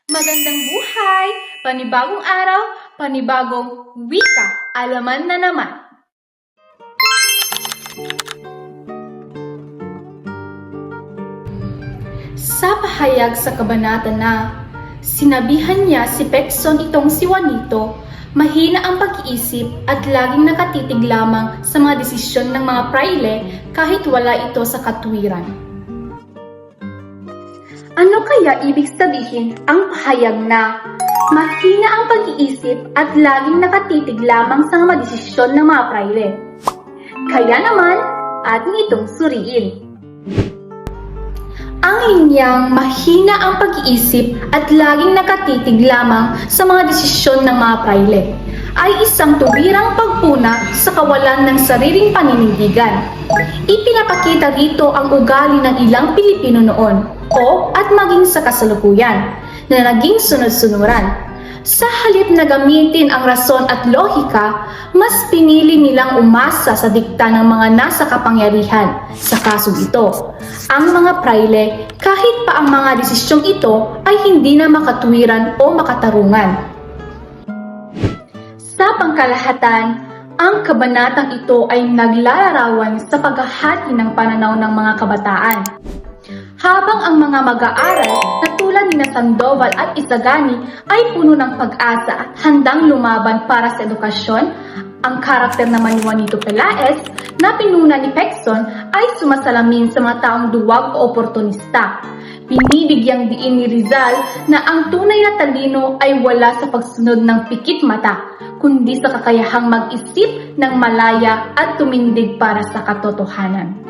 Magandang buhay! Panibagong araw, panibagong wika, alaman na naman. Sa pahayag sa kabanata na, sinabihan niya si Pekson itong si Juanito, mahina ang pag-iisip at laging nakatitig lamang sa mga desisyon ng mga praile kahit wala ito sa katwiran. Ano kaya ibig sabihin ang pahayag na mahina ang pag-iisip at laging nakatitig lamang sa mga desisyon ng mga praile? Kaya naman, ating itong suriin. Ang linyang mahina ang pag-iisip at laging nakatitig lamang sa mga desisyon ng mga praile ay isang tuwirang pagpuna sa kawalan ng sariling paninindigan. Ipinapakita rito ang ugali ng ilang Pilipino noon at maging sa kasalukuyan na naging sunod-sunuran. Sa halip na gamitin ang rason at lohika, mas pinili nilang umasa sa dikta ng mga nasa kapangyarihan sa kasong ito. Ang mga praile, kahit pa ang mga desisyong ito ay hindi na makatwiran o makatarungan. Sa pangkalahatan, ang kabanatang ito ay naglalarawan sa paghahati ng pananaw ng mga kabataan. Habang ang mga mag-aaral na tulad ni Sandoval at Isagani ay puno ng pag-asa at handang lumaban para sa edukasyon, ang karakter naman ni Juanito Pelaez na pinuna ni Pekson ay sumasalamin sa mga taong duwag o oportunista. Binibigyang diin ni Rizal na ang tunay na talino ay wala sa pagsunod ng pikit mata, kundi sa kakayahang mag-isip ng malaya at tumindig para sa katotohanan.